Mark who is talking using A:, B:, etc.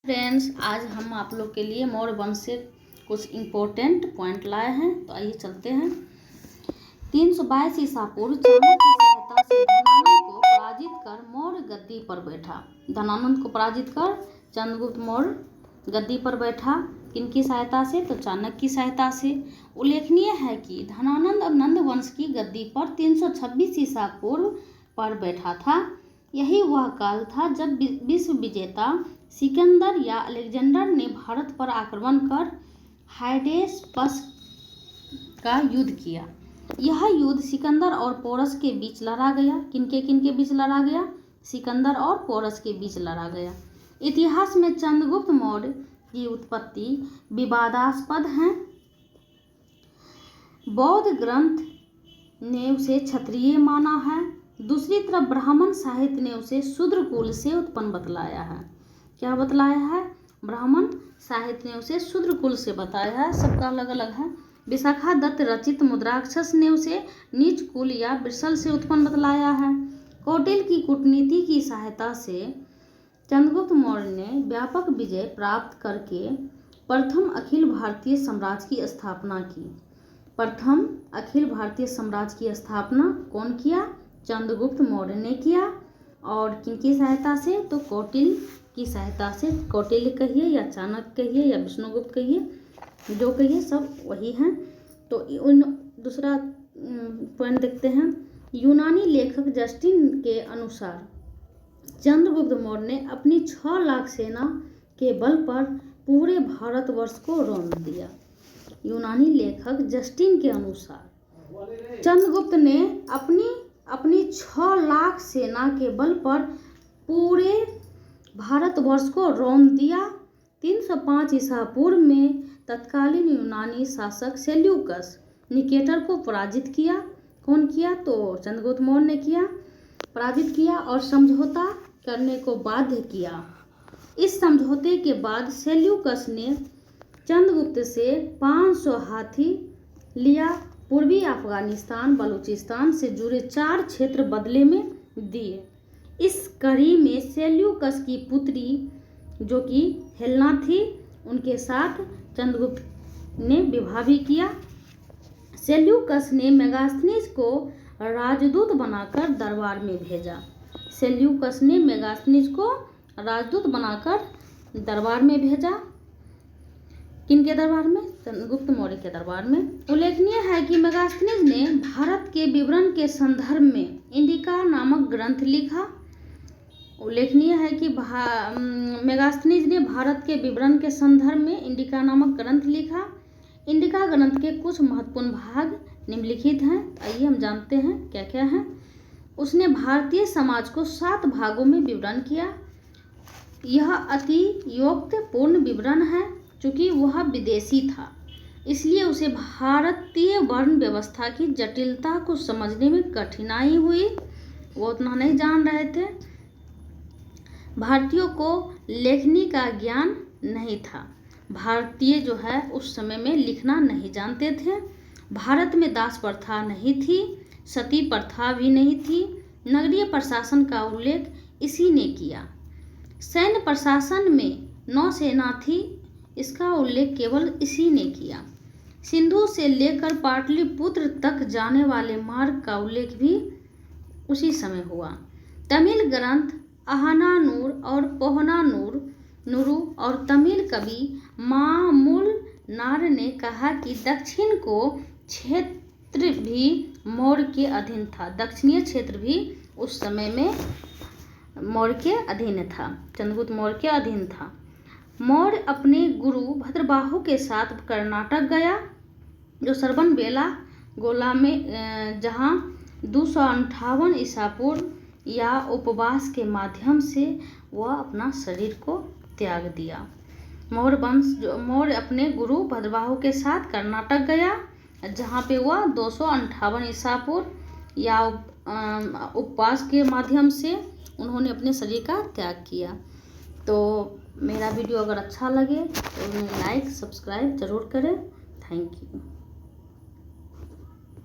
A: Friends, आज हम आप लोग के लिए मौर्य वंश से कुछ इम्पोर्टेंट पॉइंट लाए हैं। तो आइए चलते हैं। 322 ईसा पूर्व चाणक्य की सहायता से धनानंद को पराजित कर मौर्य गद्दी पर बैठा। धनानंद को पराजित कर चंद्रगुप्त मौर्य गद्दी पर बैठा। किनकी सहायता से? तो चाणक्य की सहायता से। उल्लेखनीय है कि धनानंद और नंद वंश की गद्दी पर 326 ईसा पूर्व पर बैठा था। यही वह काल था जब विश्व विजेता सिकंदर या अलेक्जेंडर ने भारत पर आक्रमण कर हाइडेस्पस का युद्ध किया। यह युद्ध सिकंदर और पोरस के बीच लड़ा गया। किनके बीच लड़ा गया? सिकंदर और पोरस के बीच लड़ा गया। इतिहास में चंद्रगुप्त मौर्य की उत्पत्ति विवादास्पद है। बौद्ध ग्रंथ ने उसे क्षत्रिय माना है। दूसरी तरफ ब्राह्मण साहित्य ने उसे शूद्र कुल से उत्पन्न बतलाया है। क्या बतलाया है? ब्राह्मण साहित्य ने उसे शूद्र कुल से बताया है। सबका अलग अलग है। विशाखा दत्त रचित मुद्राक्षस ने उसे नीच कुल या वृषल से उत्पन्न बतलाया है। कौटिल्य की कूटनीति की सहायता से चंद्रगुप्त मौर्य ने व्यापक विजय प्राप्त करके प्रथम अखिल भारतीय साम्राज्य की स्थापना की। प्रथम अखिल भारतीय साम्राज्य की स्थापना कौन किया? चंद्रगुप्त मौर्य ने किया। और किनकी सहायता से? तो कौटिल्य की सहायता से। कौटिल्य कहिए या चाणक्य कहिए या विष्णुगुप्त कहिए, जो कहिए सब वही हैं। तो दूसरा पॉइंट देखते हैं। यूनानी लेखक जस्टिन के अनुसार चंद्रगुप्त मौर्य ने अपनी 6 लाख सेना के बल पर पूरे भारतवर्ष को रौंद दिया। यूनानी लेखक जस्टिन के अनुसार चंद्रगुप्त ने अपनी 6 लाख सेना के बल पर पूरे भारतवर्ष को रौंद दिया। 305 ईसा पूर्व में तत्कालीन यूनानी शासक सेल्यूकस निकेटर को पराजित किया। कौन किया? तो चंद्रगुप्त मौर्य ने किया। पराजित किया और समझौता करने को बाध्य किया। इस समझौते के बाद सेल्यूकस ने चंद्रगुप्त से 500 हाथी लिया। पूर्वी अफगानिस्तान बलूचिस्तान से जुड़े 4 क्षेत्र बदले में दिए। इस कड़ी में सेल्यूकस की पुत्री जो कि हेलेना थी, उनके साथ चंद्रगुप्त ने विवाह भी किया। सेल्यूकस ने मेगास्थनीज को राजदूत बनाकर दरबार में भेजा। सेल्यूकस ने मेगास्थनीज को राजदूत बनाकर दरबार में भेजा। किनके दरबार में? चंद्रगुप्त मौर्य के दरबार में। उल्लेखनीय है कि मेगास्थनीज ने भारत के विवरण के संदर्भ में इंडिका नामक ग्रंथ लिखा। उल्लेखनीय है कि मेगास्थनीज ने भारत के विवरण के संदर्भ में इंडिका नामक ग्रंथ लिखा। इंडिका ग्रंथ के कुछ महत्वपूर्ण भाग निम्नलिखित हैं। आइए हम जानते हैं क्या क्या है। उसने भारतीय समाज को 7 भागों में विवरण किया। यह अतियोक्तपूर्ण विवरण है। चूँकि वह विदेशी था, इसलिए उसे भारतीय वर्ण व्यवस्था की जटिलता को समझने में कठिनाई हुई। वो उतना नहीं जान रहे थे। भारतीयों को लेखनी का ज्ञान नहीं था। भारतीय जो है उस समय में लिखना नहीं जानते थे। भारत में दास प्रथा नहीं थी, सती प्रथा भी नहीं थी। नगरीय प्रशासन का उल्लेख इसी ने किया। सैन्य प्रशासन में नौसेना थी, इसका उल्लेख केवल इसी ने किया। सिंधु से लेकर पाटलिपुत्र तक जाने वाले मार्ग का उल्लेख भी उसी समय हुआ। तमिल ग्रंथ अहनानूर और पोहनानूरू और तमिल कवि मामूल नार ने कहा कि दक्षिण को क्षेत्र भी मौर्य के अधीन था। दक्षिणीय क्षेत्र भी उस समय में मौर्य के अधीन था, चंद्रगुप्त मौर्य के अधीन था। मौर्य अपने गुरु भद्रबाहु के साथ कर्नाटक गया, जो सरबनबेला गोला में, जहां 258 ईसा पूर्व या उपवास के माध्यम से वह अपना शरीर को त्याग दिया। मौर्य अपने गुरु भद्रबाहु के साथ कर्नाटक गया, जहां पे वह 258 ईसा पूर्व या उपवास के माध्यम से उन्होंने अपने शरीर का त्याग किया। तो मेरा वीडियो अगर अच्छा लगे तो उन्हें लाइक सब्सक्राइब ज़रूर करें। Thank you.